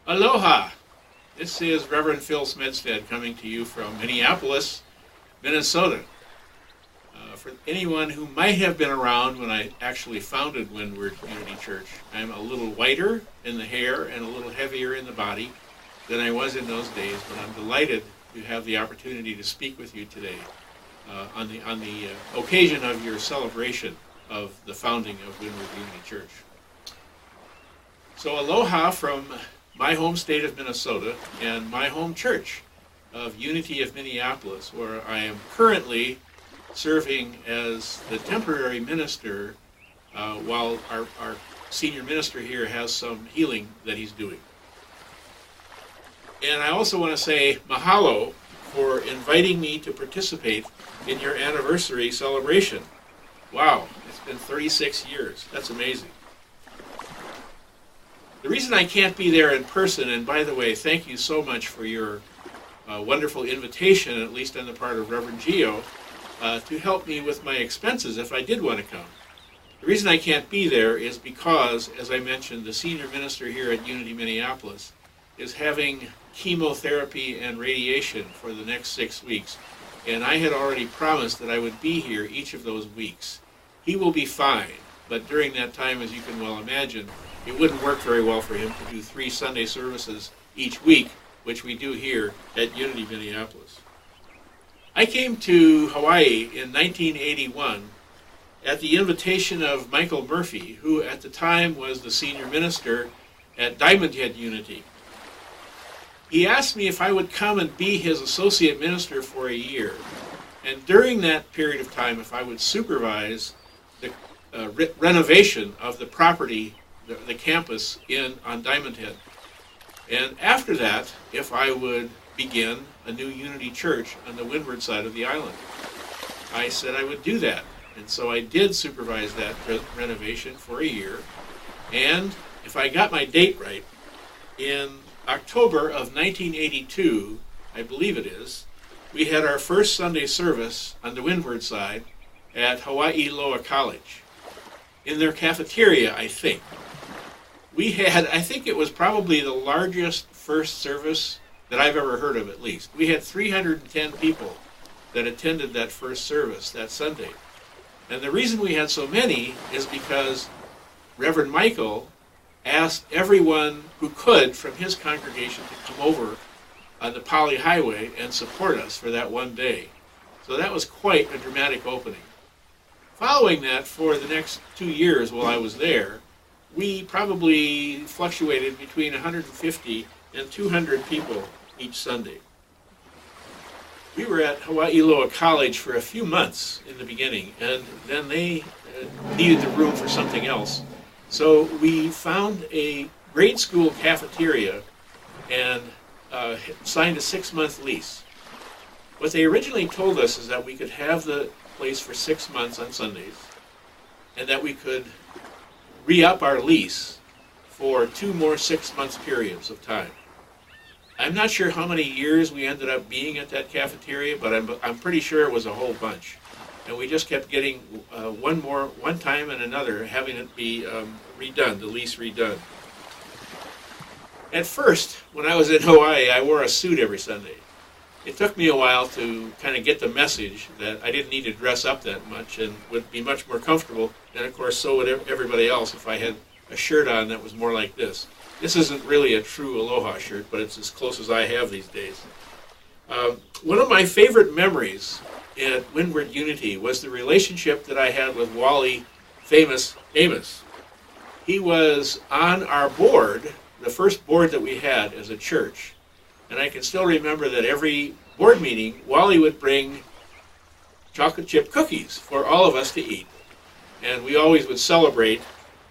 Aloha! This is Rev Phil Smedstead coming to you from Minneapolis, Minnesota. For anyone who might have been around when I actually founded Windward Community Church, I'm a little whiter in the hair and a little heavier in the body than I was in those days, but I'm delighted to have the opportunity to speak with you today on the occasion of your celebration of the founding of Windward Community Church. So aloha from my home state of Minnesota and my home church of Unity of Minneapolis, where I am currently serving as the temporary minister while our senior minister here has some healing that he's doing. And I also want to say mahalo for inviting me to participate in your anniversary celebration. Wow, it's been 36 years. That's amazing. The reason I can't be there in person, and by the way, thank you so much for your wonderful invitation, at least on the part of Reverend Gio, to help me with my expenses if I did want to come. The reason I can't be there is because, as I mentioned, the senior minister here at Unity Minneapolis is having chemotherapy and radiation for the next 6 weeks, and I had already promised that I would be here each of those weeks. He will be fine, but during that time, as you can well imagine, it wouldn't work very well for him to do 3 Sunday services each week, which we do here at Unity Minneapolis. I came to Hawaii in 1981 at the invitation of Michael Murphy, who at the time was the senior minister at Diamond Head Unity. He asked me if I would come and be his associate minister for a year, and during that period of time, if I would supervise the renovation of the property, the campus on Diamond Head. And after that, if I would begin a new Unity Church on the windward side of the island. I said I would do that. And so I did supervise that renovation for a year. And if I got my date right, in October of 1982, I believe it is, we had our first Sunday service on the windward side at Hawaii Loa College, in their cafeteria, I think. We had, I think it was probably the largest first service that I've ever heard of, at least. We had 310 people that attended that first service that Sunday. And the reason we had so many is because Reverend Michael asked everyone who could from his congregation to come over on the Poly Highway and support us for that one day. So that was quite a dramatic opening. Following that, for the next 2 years while I was there, we probably fluctuated between 150 and 200 people each Sunday. We were at Hawaii Loa College for a few months in the beginning, and then they needed the room for something else. So we found a grade school cafeteria and signed a 6-month lease. What they originally told us is that we could have the place for 6 months on Sundays, and that we could re-up our lease for 2 more 6-month periods of time. I'm not sure how many years we ended up being at that cafeteria, but I'm pretty sure it was a whole bunch. And we just kept getting one time and another, having it be redone, the lease redone. At first, when I was in Hawaii, I wore a suit every Sunday. It took me a while to kind of get the message that I didn't need to dress up that much and would be much more comfortable. And of course, so would everybody else if I had a shirt on that was more like this. This isn't really a true Aloha shirt, but it's as close as I have these days. One of my favorite memories at Windward Unity was the relationship that I had with Wally Famous Amos. He was on our board, the first board that we had as a church. And I can still remember that every board meeting, Wally would bring chocolate chip cookies for all of us to eat. And we always would celebrate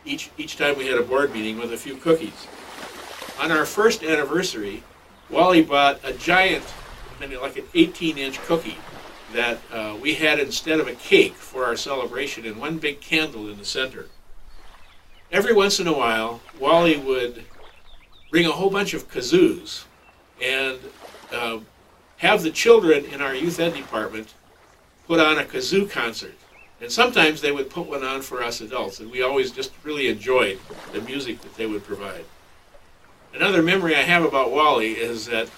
each time we had a board meeting with a few cookies. On our first anniversary, Wally bought a giant, like an 18-inch cookie that we had instead of a cake for our celebration, and one big candle in the center. Every once in a while, Wally would bring a whole bunch of kazoos and have the children in our youth ed department put on a kazoo concert. And sometimes they would put one on for us adults, and we always just really enjoyed the music that they would provide. Another memory I have about Wally is that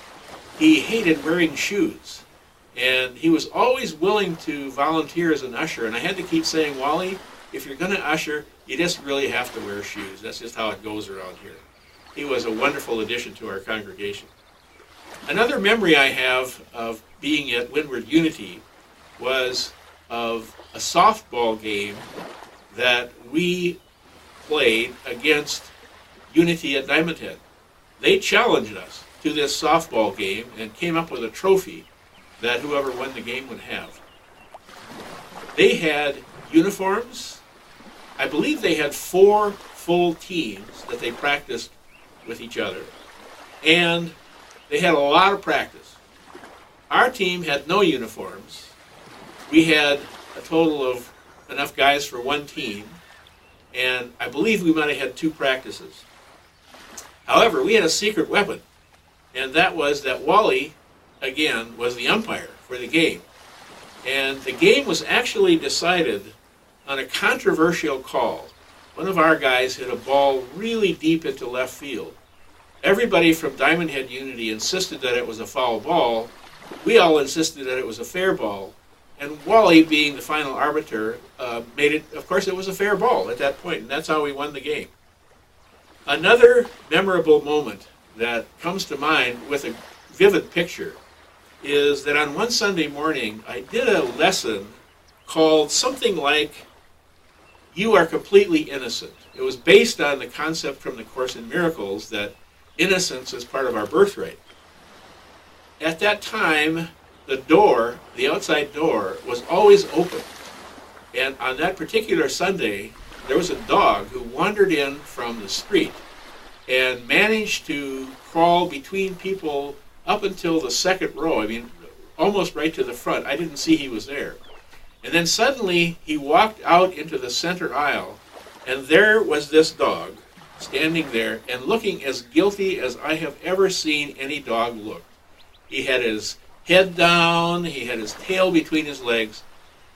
he hated wearing shoes. And he was always willing to volunteer as an usher. And I had to keep saying, Wally, if you're going to usher, you just really have to wear shoes. That's just how it goes around here. He was a wonderful addition to our congregation. Another memory I have of being at Windward Unity was of a softball game that we played against Unity at Diamond Head. They challenged us to this softball game and came up with a trophy that whoever won the game would have. They had uniforms. I believe they had 4 full teams that they practiced with each other. And they had a lot of practice. Our team had no uniforms. We had a total of enough guys for 1 team. And I believe we might have had 2 practices. However, we had a secret weapon. And that was that Wally, again, was the umpire for the game. And the game was actually decided on a controversial call. One of our guys hit a ball really deep into left field. Everybody from Diamond Head Unity insisted that it was a foul ball. We all insisted that it was a fair ball. And Wally, being the final arbiter, made it, of course, it was a fair ball at that point, and that's how we won the game. Another memorable moment that comes to mind with a vivid picture is that on one Sunday morning, I did a lesson called something like, You Are Completely Innocent. It was based on the concept from the Course in Miracles that innocence is part of our birthright. At that time, the door, the outside door, was always open. And on that particular Sunday, there was a dog who wandered in from the street and managed to crawl between people up until the second row. I mean, almost right to the front. I didn't see he was there. And then suddenly he walked out into the center aisle, and there was this dog standing there and looking as guilty as I have ever seen any dog look. He had his head down, he had his tail between his legs.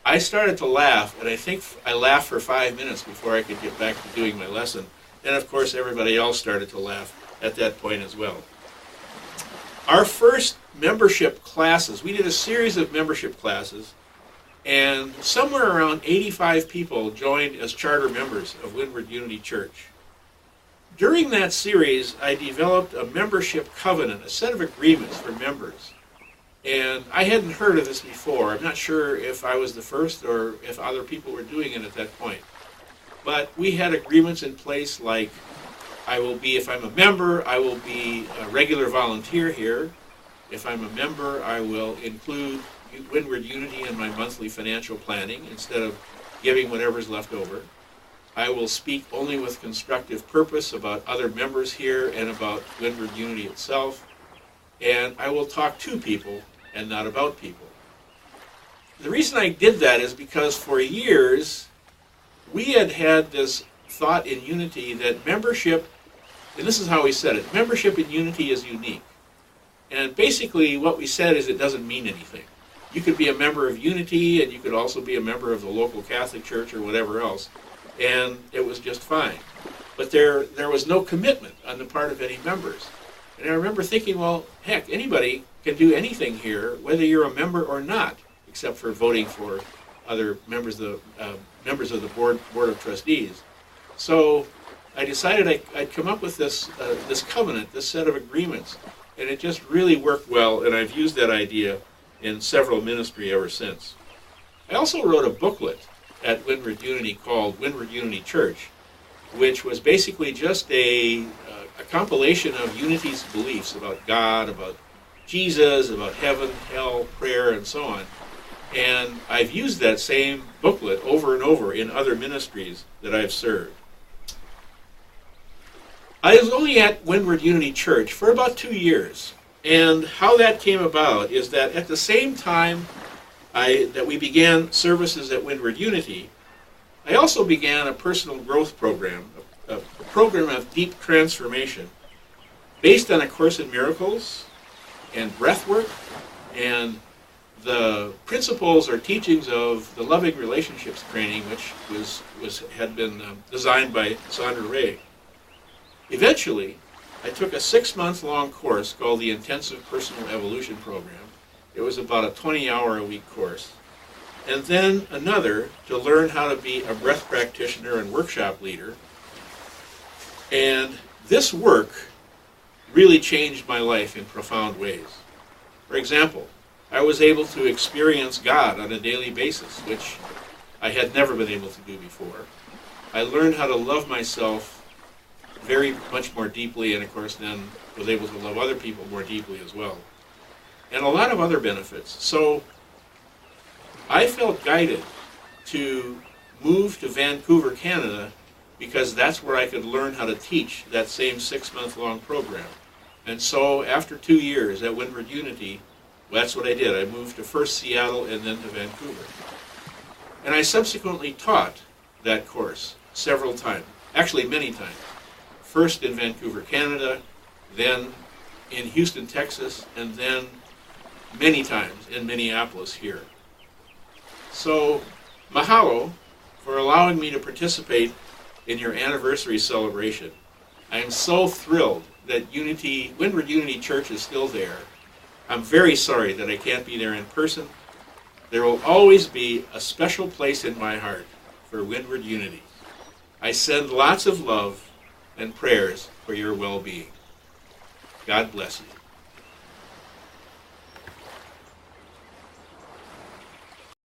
I started to laugh, and I think I laughed for 5 minutes before I could get back to doing my lesson. And of course, everybody else started to laugh at that point as well. Our first membership classes, we did a series of membership classes, and somewhere around 85 people joined as charter members of Windward Unity Church. During that series, I developed a membership covenant, a set of agreements for members. And I hadn't heard of this before. I'm not sure if I was the first or if other people were doing it at that point. But we had agreements in place like, if I'm a member, I will be a regular volunteer here. If I'm a member, I will include Windward Unity in my monthly financial planning instead of giving whatever's left over. I will speak only with constructive purpose about other members here and about Windward Unity itself. And I will talk to people and not about people. The reason I did that is because for years we had this thought in Unity that membership, and this is how we said it, membership in Unity is unique. And basically what we said is it doesn't mean anything. You could be a member of Unity and you could also be a member of the local Catholic Church or whatever else, and it was just fine. But there was no commitment on the part of any members. And I remember thinking, well, heck, anybody can do anything here, whether you're a member or not, except for voting for other members of the board of trustees. So I decided I'd come up with this covenant, this set of agreements, and it just really worked well, and I've used that idea in several ministry ever since. I also wrote a booklet at Windward Unity called Windward Unity Church, which was basically just a compilation of Unity's beliefs about God, about Jesus, about heaven, hell, prayer, and so on. And I've used that same booklet over and over in other ministries that I've served. I was only at Windward Unity Church for about 2 years. And how that came about is that at the same time that we began services at Windward Unity, I also began a personal growth program, a program of deep transformation based on A Course in Miracles and breathwork and the principles or teachings of the Loving Relationships training, which had been designed by Sandra Ray. Eventually, I took a 6-month-long course called the Intensive Personal Evolution Program. It was about a 20-hour-a-week course. And then another to learn how to be a breath practitioner and workshop leader. And this work really changed my life in profound ways. For example, I was able to experience God on a daily basis, which I had never been able to do before. I learned how to love myself very much more deeply, and of course then was able to love other people more deeply as well. And a lot of other benefits. So I felt guided to move to Vancouver, Canada, because that's where I could learn how to teach that same 6-month-long program. And so after 2 years at Windward Unity, that's what I did. I moved to first Seattle and then to Vancouver. And I subsequently taught that course several times, actually many times. First in Vancouver, Canada, then in Houston, Texas, and then many times in Minneapolis here. So mahalo for allowing me to participate in your anniversary celebration. I am so thrilled that Windward Unity Church is still there. I'm very sorry that I can't be there in person. There will always be a special place in my heart for Windward Unity. I send lots of love and prayers for your well-being. God bless you.